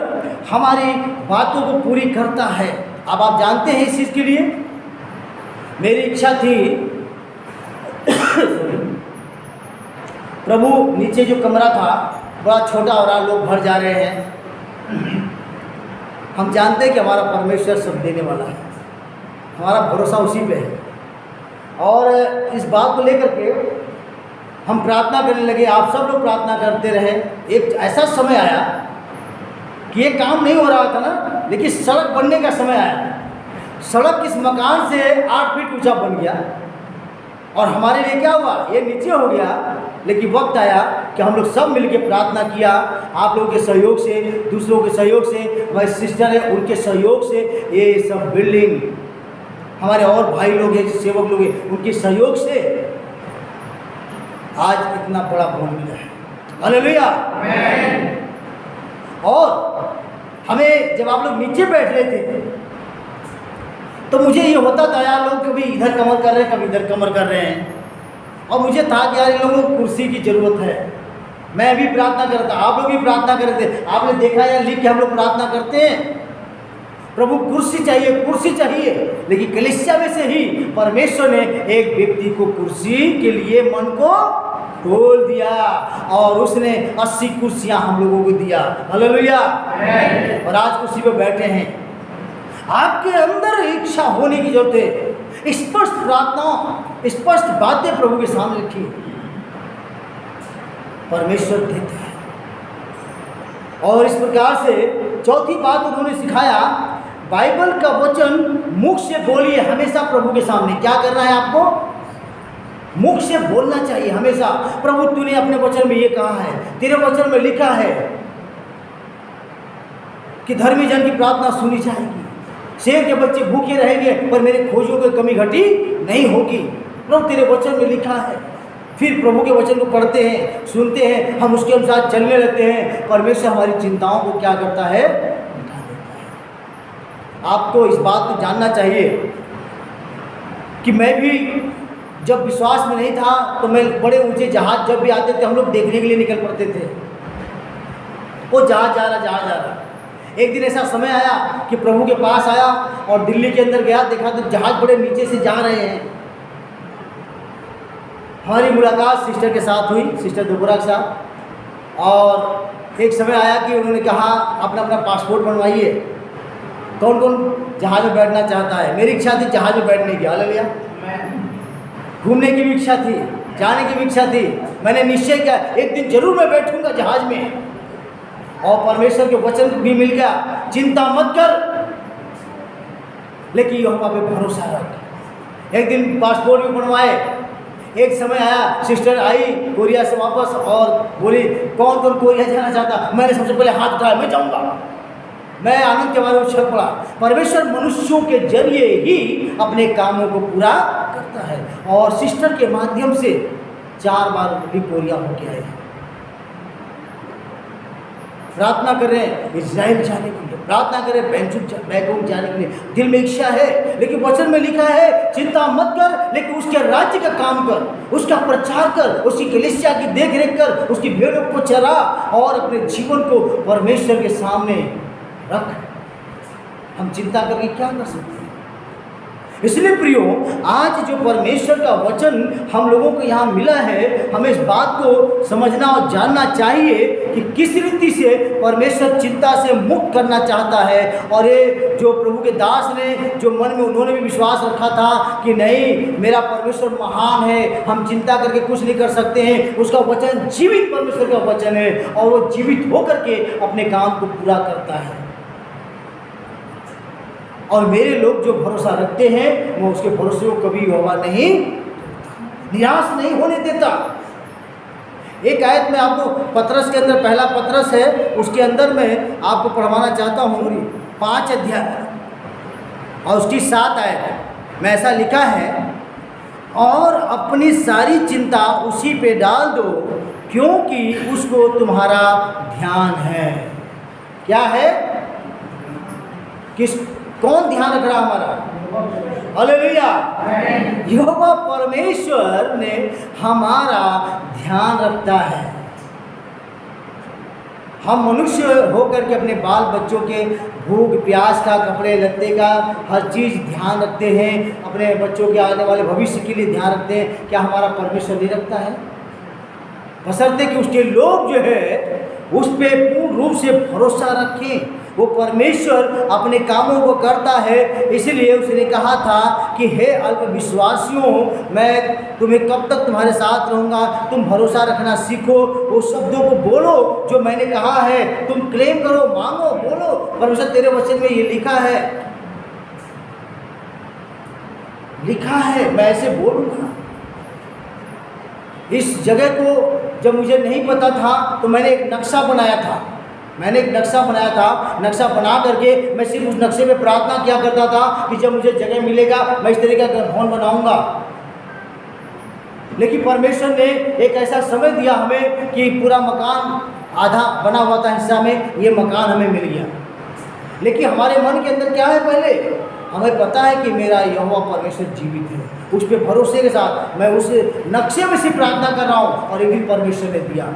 हमारी बातों को पूरी करता है। अब आप जानते हैं इस चीज़ के लिए मेरी इच्छा थी प्रभु, नीचे जो कमरा था बड़ा छोटा हो रहा, लोग भर जा रहे हैं। हम जानते हैं कि हमारा परमेश्वर सब देने वाला है, हमारा भरोसा उसी पे है। और इस बात को लेकर के हम प्रार्थना करने लगे, आप सब लोग प्रार्थना करते रहे। एक ऐसा समय आया कि ये काम नहीं हो रहा था ना, लेकिन सड़क बनने का समय आया। सड़क इस मकान से 8 फीट ऊंचा बन गया और हमारे लिए क्या हुआ, ये नीचे हो गया। लेकिन वक्त आया कि हम लोग सब मिलके प्रार्थना किया, आप लोगों के सहयोग से, दूसरों के सहयोग से, हमारे सिस्टर है उनके सहयोग से, ये सब बिल्डिंग, हमारे और भाई लोग हैं, सेवक लोग हैं, उनके सहयोग से आज इतना बड़ा भवन मिला है। हालेलुया। और हमें जब आप लोग नीचे बैठ रहे थे तो मुझे ये होता था, यार लोग कभी इधर कमर कर रहे हैं, कभी इधर कमर कर रहे हैं, और मुझे था कि यार इन लोगों को कुर्सी की ज़रूरत है। मैं भी प्रार्थना करता, आप लोग भी प्रार्थना करते। आपने देखा या लिख के हम लोग प्रार्थना करते हैं, प्रभु कुर्सी चाहिए, कुर्सी चाहिए। लेकिन कलीसिया में से ही परमेश्वर ने एक व्यक्ति को कुर्सी के लिए मन को खोल दिया और उसने 80 कुर्सियां हम लोगों को दिया। हालेलुया। और आज कुर्सी पे बैठे हैं। आपके अंदर इच्छा होने की जरूरत है, स्पष्ट प्रार्थना, स्पष्ट बातें प्रभु के सामने रखिए, परमेश्वर देता है। और इस प्रकार से चौथी बात उन्होंने सिखाया, बाइबल का वचन मुख से बोलिए हमेशा प्रभु के सामने। क्या करना है आपको? मुख से बोलना चाहिए हमेशा। प्रभु तूने अपने वचन में ये कहा है, तेरे वचन में लिखा है कि धर्मी जन की प्रार्थना सुनी जाएगी, शेर के बच्चे भूखे रहेंगे पर मेरे खोजों की कमी घटी नहीं होगी। प्रभु तेरे वचन में लिखा है। फिर प्रभु के वचन को पढ़ते हैं, सुनते हैं, हम उसके अनुसार चलने लगते हैं। परमेश्वर हमारी चिंताओं को क्या करता है? मिटा देता है। आपको इस बात को जानना चाहिए कि मैं भी जब विश्वास में नहीं था तो मैं बड़े ऊंचे जहाज जब भी आते थे हम लोग देखने के लिए निकल पड़ते थे। वो जहाज जा रहा, एक दिन ऐसा समय आया कि प्रभु के पास आया और दिल्ली के अंदर गया, देखा तो जहाज बड़े नीचे से जा रहे हैं। हमारी मुलाकात सिस्टर के साथ हुई, सिस्टर दुबरा के साथ, और एक समय आया कि उन्होंने कहा अपना अपना पासपोर्ट बनवाइए, कौन कौन जहाज में बैठना चाहता है। मेरी इच्छा थी जहाज में बैठने की, हालेलुया। घूमने की भी इच्छा थी, जाने की भी इच्छा थी। मैंने निश्चय किया एक दिन जरूर मैं बैठूंगा जहाज में, और परमेश्वर के वचन भी मिल गया, चिंता मत कर, लेकिन यहोवा पे भरोसा रख। एक दिन पासपोर्ट भी बनवाए। एक समय आया, सिस्टर आई कोरिया से वापस और बोली कौन कौन कोरिया जाना चाहता। मैंने सबसे पहले हाथ उठाया, मैं जाऊंगा। मैं आनंद के बारे में छक पड़ा। परमेश्वर मनुष्यों के जरिए ही अपने कामों को पूरा करता है, और सिस्टर के माध्यम से 4 बार भी कोरिया होके आए। प्रार्थना करें इजराइल जाने के लिए, प्रार्थना करें बैंकॉक जाने के लिए, दिल में इच्छा है। लेकिन वचन में लिखा है चिंता मत कर, लेकिन उसके राज्य का काम कर, उसका प्रचार कर, उसकी कलीसिया की देख रेख कर, उसकी भेड़ों को चरा, और अपने जीवन को परमेश्वर के सामने रख। हम चिंता करके क्या कर सकते हैं? इसलिए प्रियो, आज जो परमेश्वर का वचन हम लोगों को यहाँ मिला है, हमें इस बात को समझना और जानना चाहिए कि किस रीति से परमेश्वर चिंता से मुक्त करना चाहता है। और ये जो प्रभु के दास ने जो मन में उन्होंने भी विश्वास रखा था कि नहीं, मेरा परमेश्वर महान है, हम चिंता करके कुछ नहीं कर सकते हैं। उसका वचन जीवित परमेश्वर का वचन है, और वो जीवित होकर के अपने काम को पूरा करता है। और मेरे लोग जो भरोसा रखते हैं, वो उसके भरोसे को कभी यहोवा नहीं निराश नहीं होने देता। एक आयत में आपको पतरस के अंदर, पहला पतरस है, उसके अंदर मैं आपको पढ़वाना चाहता हूँ 5 अध्याय और उसकी 7 आयत में ऐसा लिखा है, और अपनी सारी चिंता उसी पे डाल दो, क्योंकि उसको तुम्हारा ध्यान है। क्या है? कौन ध्यान रख रहा हमारा? हालेलुया। यहोवा परमेश्वर ने हमारा ध्यान रखता है। हम मनुष्य होकर के अपने बाल बच्चों के भूख प्यास का, कपड़े लत्ते का, हर चीज़ ध्यान रखते हैं, अपने बच्चों के आने वाले भविष्य के लिए ध्यान रखते हैं। क्या हमारा परमेश्वर नहीं रखता है? बशर्ते कि उसके लोग जो है उस पर पूर्ण रूप से भरोसा रखें। वो परमेश्वर अपने कामों को करता है। इसलिए उसने कहा था कि हे अल्पविश्वासियों, मैं तुम्हें कब तक तुम्हारे साथ रहूँगा, तुम भरोसा रखना सीखो, वो शब्दों को बोलो जो मैंने कहा है, तुम क्लेम करो, मांगो, बोलो। परमेश्वर तेरे वचन में ये लिखा है, मैं ऐसे बोलूँगा। इस जगह को जब मुझे नहीं पता था तो मैंने एक नक्शा बनाया था। नक्शा बना करके मैं सिर्फ उस नक्शे में प्रार्थना किया करता था कि जब मुझे जगह मिलेगा मैं इस तरह का भवन बनाऊंगा। लेकिन परमेश्वर ने एक ऐसा समय दिया हमें कि पूरा मकान आधा बना हुआ था हिस्सा में, ये मकान हमें मिल गया। लेकिन हमारे मन के अंदर क्या है? पहले हमें पता है कि मेरा यहोवा परमेश्वर जीवित है, उस पर भरोसे के साथ मैं उस नक्शे में सिर्फ प्रार्थना कर रहा हूँ, और एक दिन परमेश्वर ने दिया।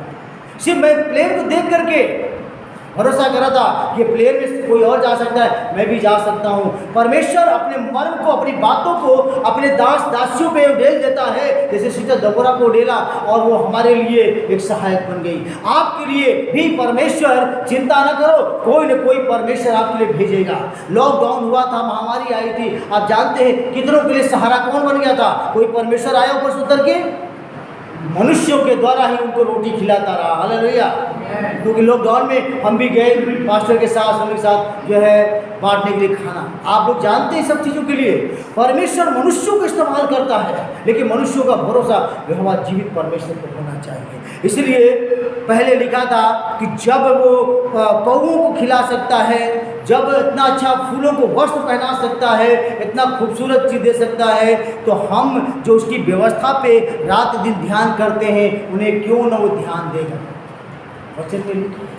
सिर्फ मैं प्लेन को देख करके भरोसा करा था कि प्लेन में कोई और जा सकता है, मैं भी जा सकता हूँ। परमेश्वर अपने मर्म को, अपनी बातों को अपने दास दासियों पे उड़ेल देता है, जैसे सिस्टर दबोरा को उड़ेला, और वो हमारे लिए एक सहायक बन गई। आपके लिए भी परमेश्वर, चिंता न करो, कोई न कोई परमेश्वर आपके लिए भेजेगा। लॉकडाउन हुआ था, महामारी आई थी, आप जानते हैं कितनों के लिए सहारा कौन बन गया था? कोई परमेश्वर आया ऊपर से उतर के, मनुष्यों के द्वारा ही उनको रोटी खिलाता रहा। हालेलुया। क्योंकि लॉकडाउन में हम भी गए पास्टर के साथ, उनके साथ जो है बांटने के लिए खाना। आप लोग जानते हैं सब चीज़ों के लिए परमेश्वर मनुष्यों को इस्तेमाल करता है, लेकिन मनुष्यों का भरोसा यहोवा जीवित परमेश्वर को होना चाहिए। इसलिए पहले लिखा था कि जब वो कौओं को खिला सकता है, जब इतना अच्छा फूलों को वस्त्र पहना सकता है, इतना खूबसूरत चीज़ दे सकता है, तो हम जो उसकी व्यवस्था पे रात दिन ध्यान करते हैं, उन्हें क्यों न वो ध्यान देगा? वचन में लिखा है।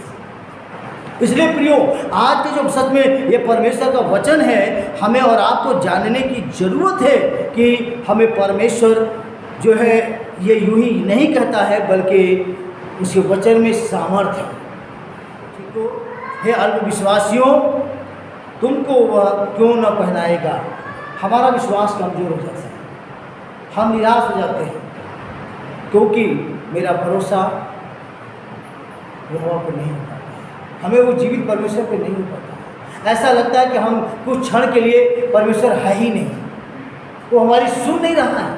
इसलिए प्रियो, आज के जो सच में ये परमेश्वर का वचन है, हमें और आपको जानने की ज़रूरत है कि हमें परमेश्वर जो है ये यूं ही नहीं कहता है, बल्कि उसके वचन में सामर्थ्य है। ठीक हो? हे अल्पविश्वासियों, तुमको वह क्यों न पहनाएगा। हमारा विश्वास कमज़ोर हो जाता है, हम निराश हो जाते हैं, क्योंकि मेरा भरोसा यहोवा पर नहीं हो पाता, हमें वो जीवित परमेश्वर पर नहीं हो पाता। ऐसा लगता है कि हम कुछ क्षण के लिए परमेश्वर है ही नहीं, वो हमारी सुन नहीं रहा है।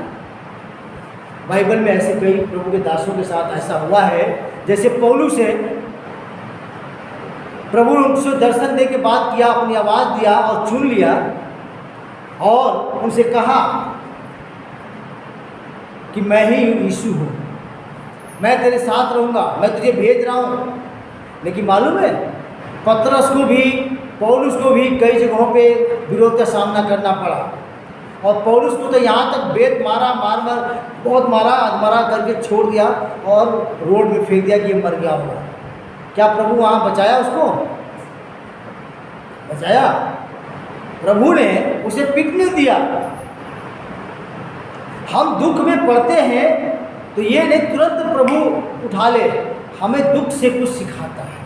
बाइबल में ऐसे कई प्रभु के दासों के साथ ऐसा हुआ है, जैसे पौलुस है, प्रभु ने उनसे दर्शन दे के बात किया, अपनी आवाज़ दिया और चुन लिया और उनसे कहा कि मैं ही यीशु हूँ, मैं तेरे साथ रहूँगा, मैं तुझे भेज रहा हूँ। लेकिन मालूम है, पतरस को भी, पौलुस को भी कई जगहों पे विरोध का सामना करना पड़ा। और पौलुस को तो यहाँ तक बेत मारा, बहुत मारा, अधमरा करके छोड़ दिया और रोड में फेंक दिया कि ये मर गया होगा। क्या प्रभु वहाँ बचाया उसको? बचाया? प्रभु ने उसे पिटने दिया। हम दुख में पड़ते हैं तो ये नहीं तुरंत प्रभु उठा ले, हमें दुख से कुछ सिखाता है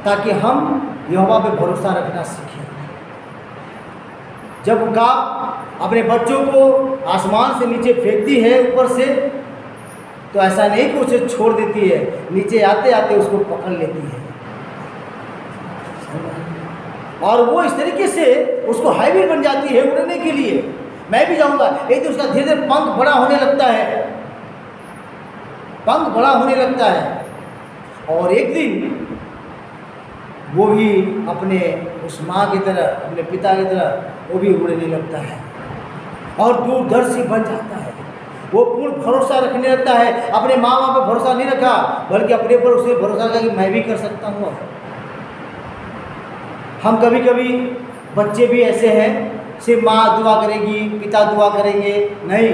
ताकि हम यहोवा पे भरोसा रखना सीखें। जब उकाब अपने बच्चों को आसमान से नीचे फेंकती है ऊपर से, तो ऐसा नहीं कि उसे छोड़ देती है, नीचे आते आते उसको पकड़ लेती है और वो इस तरीके से उसको हाईवे बन जाती है उड़ने के लिए। मैं भी जाऊंगा, एक तो उसका धीरे धीरे पंख बड़ा होने लगता है, पंख बड़ा होने लगता है और एक दिन वो भी अपने उस माँ की तरह, अपने पिता की तरह वो भी उड़ने लगता है और दूरदर्शी बन जाता है। वो पूर्ण भरोसा रखने लगता है, अपने माँ बाप पर भरोसा नहीं रखा बल्कि अपने पर उसे भरोसा रखा कि मैं भी कर सकता हूँ। हम कभी कभी बच्चे भी ऐसे हैं, सिर्फ माँ दुआ करेगी, पिता दुआ करेंगे, नहीं,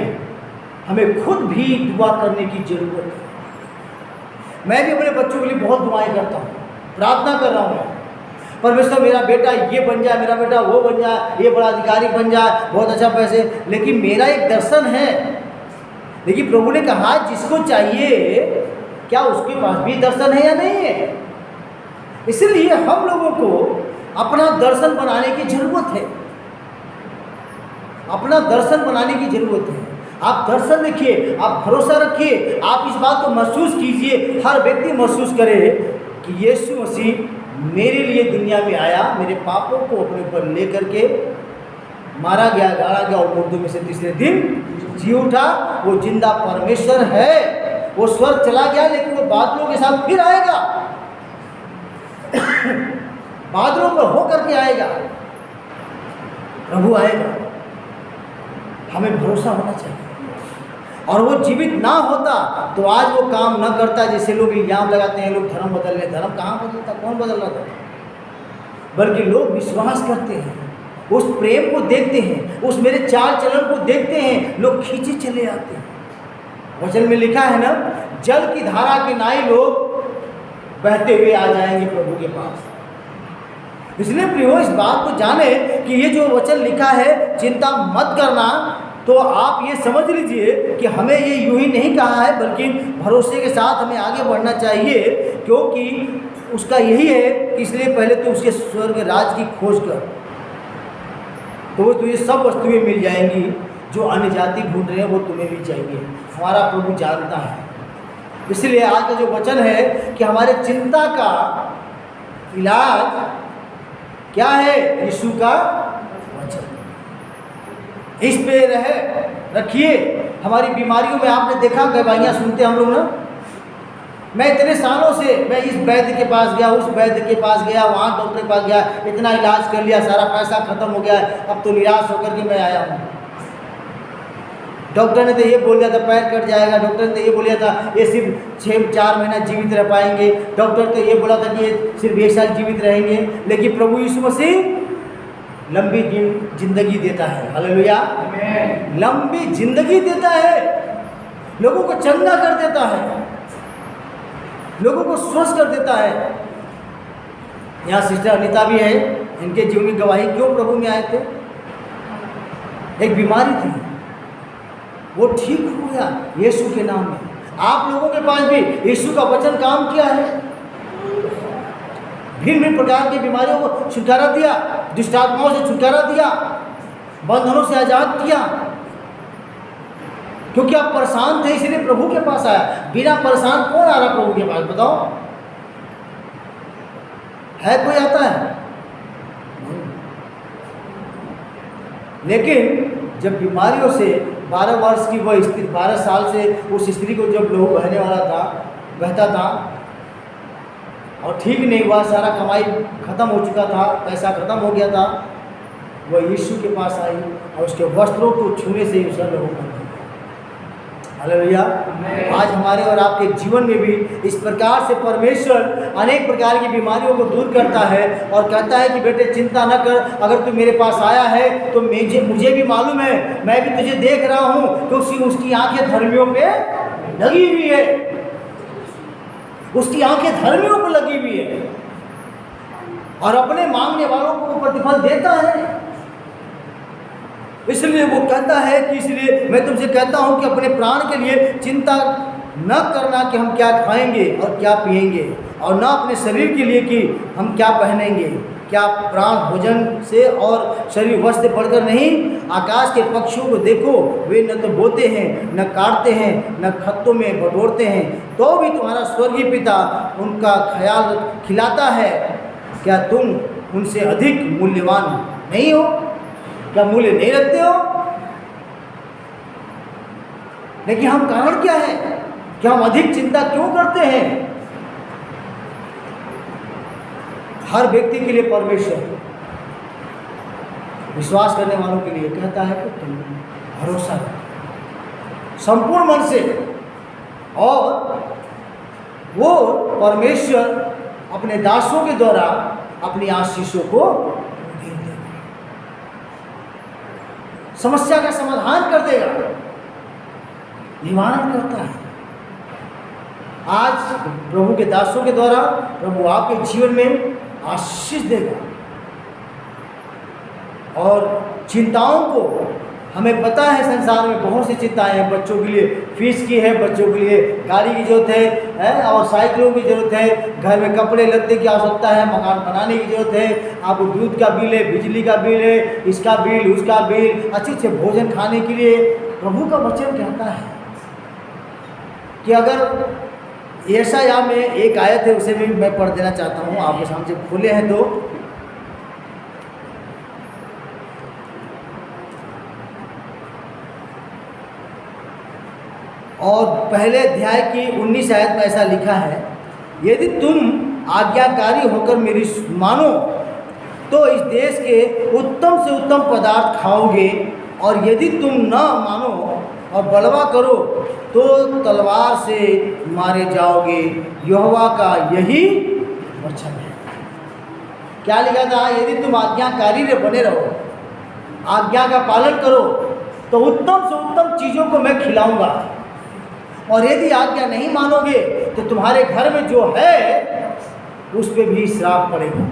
हमें खुद भी दुआ करने की ज़रूरत है। मैं भी अपने बच्चों के लिए बहुत दुआएं करता हूँ, प्रार्थना कर रहा हूँ, परमेश्वर मेरा बेटा ये बन जाए, मेरा बेटा वो बन जाए, ये बड़ा अधिकारी बन जाए, बहुत अच्छा पैसे। लेकिन मेरा एक दर्शन है, लेकिन प्रभु ने कहा जिसको चाहिए, क्या उसके पास भी दर्शन है या नहीं है? इसलिए हम लोगों को अपना दर्शन बनाने की ज़रूरत है, अपना दर्शन बनाने की ज़रूरत है। आप दर्शन देखिए, आप भरोसा रखिए, आप इस बात को महसूस कीजिए, हर व्यक्ति महसूस करे कि यीशु मसीह मेरे लिए दुनिया में आया, मेरे पापों को अपने ऊपर ले करके मारा गया, गाड़ा गया और मुर्दों में से तीसरे दिन जी उठा। वो जिंदा परमेश्वर है, वो स्वर्ग चला गया लेकिन वो बादलों के साथ फिर आएगा बादलों पर होकर के आएगा, प्रभु आएगा। हमें भरोसा होना चाहिए। और वो जीवित ना होता तो आज वो काम न करता। जैसे लोग इल्जाम लगाते हैं, लोग धर्म बदल रहे, धर्म कहाँ बदलता, कौन बदल रहा था? बल्कि लोग विश्वास करते हैं, उस प्रेम को देखते हैं, उस मेरे चाल चलन को देखते हैं, लोग खींचे चले आते हैं। वचन में लिखा है ना, जल की धारा के नाई लोग बहते हुए आ जाएंगे प्रभु के पास। इसलिए प्रियो, इस बात को जाने कि ये जो वचन लिखा है, चिंता मत करना, तो आप ये समझ लीजिए कि हमें ये यूं ही नहीं कहा है, बल्कि भरोसे के साथ हमें आगे बढ़ना चाहिए, क्योंकि उसका यही है कि इसलिए पहले तो उसके स्वर्ग राज की खोज कर, तो तुझे सब वस्तुएं मिल जाएंगी जो अन्य जाति ढूंढ रहे हैं, वो तुम्हें भी चाहिए। हमारा प्रभु जानता है। इसलिए आज का जो वचन है कि हमारे चिंता का इलाज क्या है? यीशु का वचन। इस पे रखिए। हमारी बीमारियों में आपने देखा, दवाइयाँ सुनते हम लोग ना। मैं इतने सालों से मैं इस वैद्य के पास गया, उस वैद्य के पास गया, वहाँ डॉक्टर के पास गया, इतना इलाज कर लिया, सारा पैसा खत्म हो गया, अब तो निराश होकर के मैं आया हूँ। डॉक्टर ने तो ये बोल दिया था पैर कट जाएगा, डॉक्टर ने तो ये बोला था ये सिर्फ 6-4 महीना जीवित रह पाएंगे, डॉक्टर तो ये बोला था कि ये सिर्फ 1 साल जीवित रहेंगे। लेकिन प्रभु यीशु मसीह लंबी जिंदगी देता है। हालेलुया, लंबी जिंदगी देता है, लोगों को चंगा कर देता है, लोगों को स्वस्थ कर देता है। यहाँ सिस्टर अनीता भी है, इनके जीवन की गवाही क्यों प्रभु में आए थे। एक बीमारी थी, वो ठीक हो गया यीशु के नाम में। आप लोगों के पास भी यीशु का वचन काम किया है, भिन्न भिन्न प्रकार की बीमारियों को छुटकारा दिया, दुष्ट आत्माओं से छुटकारा दिया, बंधनों से आजाद किया। क्योंकि आप परेशान थे इसलिए प्रभु के पास आया। बिना परेशान कौन आ रहा प्रभु के पास, बताओ? है कोई आता है? लेकिन जब बीमारियों से 12 वर्ष की वह स्त्री, 12 साल से उस स्त्री को जब लहू बहने वाला था, बहता था और ठीक नहीं हुआ, सारा कमाई खत्म हो चुका था, पैसा खत्म हो गया था, वह यीशु के पास आई और उसके वस्त्रों को छूने से ही उसका लहू बह गया। हालेलुया। आज हमारे और आपके जीवन में भी इस प्रकार से परमेश्वर अनेक प्रकार की बीमारियों को दूर करता है और कहता है कि बेटे चिंता न कर, अगर तू मेरे पास आया है तो मुझे भी मालूम है, मैं भी तुझे देख रहा हूँ, क्योंकि उसकी आंखें धर्मियों पे लगी हुई है, उसकी आंखें धर्मियों पर लगी हुई है और अपने मांगने वालों को वो प्रतिफल देता है। इसलिए वो कहता है कि इसलिए मैं तुमसे कहता हूं कि अपने प्राण के लिए चिंता न करना कि हम क्या खाएंगे और क्या पिएंगे, और न अपने शरीर के लिए कि हम क्या पहनेंगे। क्या प्राण भोजन से और शरीर वस्त्र से बढ़कर नहीं? आकाश के पक्षियों को देखो, वे न तो बोते हैं, न काटते हैं, न खत्तों में बटोरते हैं, तो भी तुम्हारा स्वर्गीय पिता उनका ख्याल खिलाता है। क्या तुम उनसे अधिक मूल्यवान नहीं हो? क्या मूल्य नहीं रखते हो? लेकिन हम कारण क्या है कि हम अधिक चिंता क्यों करते हैं? हर व्यक्ति के लिए परमेश्वर विश्वास करने वालों के लिए कहता है कि तुम भरोसा रखो संपूर्ण मन से, और वो परमेश्वर अपने दासों के द्वारा अपनी आशीषों को दे देगा, समस्या का समाधान कर देगा, निवारण करता है। आज प्रभु के दासों के द्वारा प्रभु आपके जीवन में आशीष देगा। और चिंताओं को, हमें पता है संसार में बहुत सी चिंताएं हैं, बच्चों के लिए फीस की है, बच्चों के लिए गाड़ी की जरूरत है और साइकिलों की ज़रूरत है, घर में कपड़े लत्ते की आवश्यकता है, मकान बनाने की ज़रूरत है, आपको दूध का बिल है, बिजली का बिल है, इसका बिल, उसका बिल, अच्छे अच्छे भोजन खाने के लिए। प्रभु का वचन कहता है कि अगर यशायाह में एक आयत है, उसे भी मैं पढ़ देना चाहता हूँ, आपके सामने खोले हैं तो। और पहले अध्याय की 19 आयत में ऐसा लिखा है, यदि तुम आज्ञाकारी होकर मेरी मानो तो इस देश के उत्तम से उत्तम पदार्थ खाओगे, और यदि तुम न मानो और बलवा करो तो तलवार से मारे जाओगे। यहोवा का यही वचन है। क्या लिखा था? यदि तुम आज्ञाकारी बने रहो, आज्ञा का पालन करो, तो उत्तम से उत्तम चीज़ों को मैं खिलाऊंगा, और यदि आज्ञा नहीं मानोगे तो तुम्हारे घर में जो है उस पर भी श्राप पड़ेगा।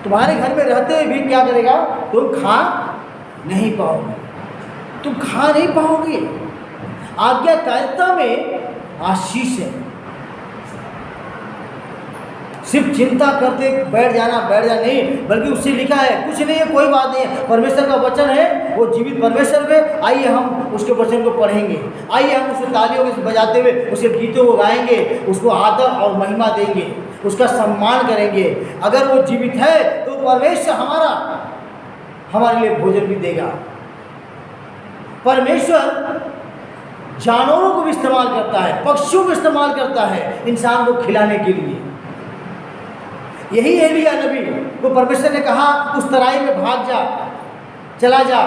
तुम्हारे घर में रहते हुए भी क्या करेगा? तुम खा नहीं पाओगे, तुम खा नहीं पाओगे। आज्ञाकारिता में आशीष है। सिर्फ चिंता करते बैठ जाना नहीं, बल्कि उससे लिखा है कुछ नहीं है, कोई बात नहीं है, परमेश्वर का वचन है, वो जीवित परमेश्वर में। आइए हम उसके वचन को पढ़ेंगे, आइए हम उसे तालियों के बजाते हुए उसके गीतों को गाएंगे, उसको आदर और महिमा देंगे, उसका सम्मान करेंगे। अगर वो जीवित है तो परमेश्वर हमारे लिए भोजन भी देगा। परमेश्वर जानवरों को भी इस्तेमाल करता है, पक्षियों को इस्तेमाल करता है इंसान को खिलाने के लिए। यही एलिया नबी को परमेश्वर ने कहा उस तराई में भाग जा, चला जा,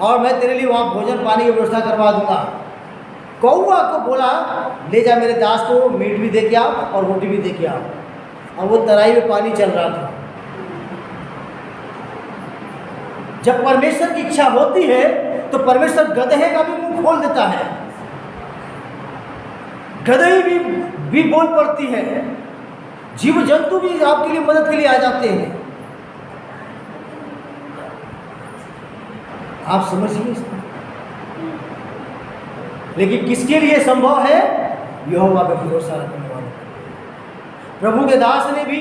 और मैं तेरे लिए वहाँ भोजन पानी की व्यवस्था करवा दूंगा। कौवा को बोला ले जा मेरे दास को मीट भी दे के आ और रोटी भी दे के आ, और वो तराई में पानी चल रहा था। जब परमेश्वर की इच्छा होती है तो परमेश्वर गधे का भी मुंह खोल देता है, गधे भी बोल पड़ती है, जीव जंतु भी आपके लिए मदद के लिए आ जाते हैं। आप समझिए इसको। लेकिन किसके लिए संभव है? यहोवा पे भरोसा रखने वाले। प्रभु के दास ने भी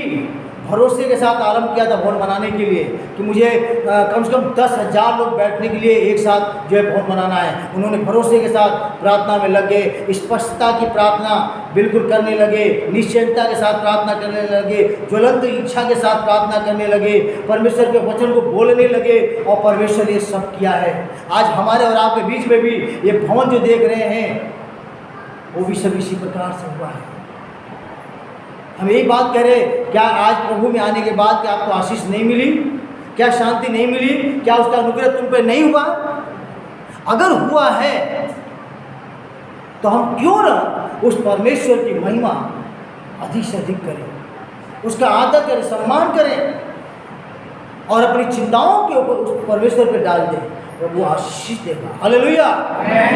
भरोसे के साथ आरंभ किया था भवन बनाने के लिए कि मुझे कम से कम 10,000 लोग बैठने के लिए एक साथ जो है भवन बनाना है। उन्होंने भरोसे के साथ प्रार्थना में लगे, स्पष्टता की प्रार्थना बिल्कुल करने लगे, निश्चयता के साथ प्रार्थना करने लगे, ज्वलंत इच्छा के साथ प्रार्थना करने लगे, परमेश्वर के वचन को बोलने लगे और परमेश्वर ने सब किया है। आज हमारे और आपके बीच में भी ये भवन जो देख रहे हैं वो भी सब इसी प्रकार से हुआ है। हम यही बात कह रहे, क्या आज प्रभु में आने के बाद क्या आपको आशीष नहीं मिली? क्या शांति नहीं मिली? क्या उसका अनुग्रह तुम पे नहीं हुआ? अगर हुआ है तो हम क्यों ना उस परमेश्वर की महिमा अधिक से अधिक करें, उसका आदर करें, सम्मान करें और अपनी चिंताओं के ऊपर उस परमेश्वर पे डाल दें। प्रभु आशीष देगा। हालेलुया।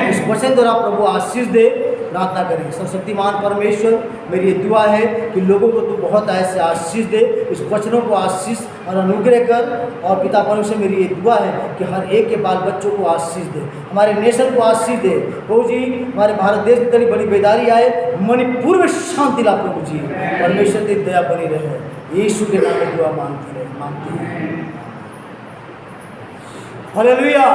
इस वचन द्वारा प्रभु आशीष दे। प्रार्थना करें। सर्वशक्तिमान परमेश्वर, मेरी ये दुआ है कि लोगों को तू बहुत ऐसे आशीष दे, इस वचनों को आशीष और अनुग्रह कर। और पिता परमेश्वर, मेरी ये दुआ है कि हर एक के बाल बच्चों को आशीष दे, हमारे नेशन को आशीष दे। प्रभु जी, हमारे भारत देश में तेरी बड़ी बेदारी आए, मणिपुर में शांति ला प्रभु जी। परमेश्वर तेरी दया बनी रहे। यीशु के नाम में दुआ मांगते हैं। हालेलुया।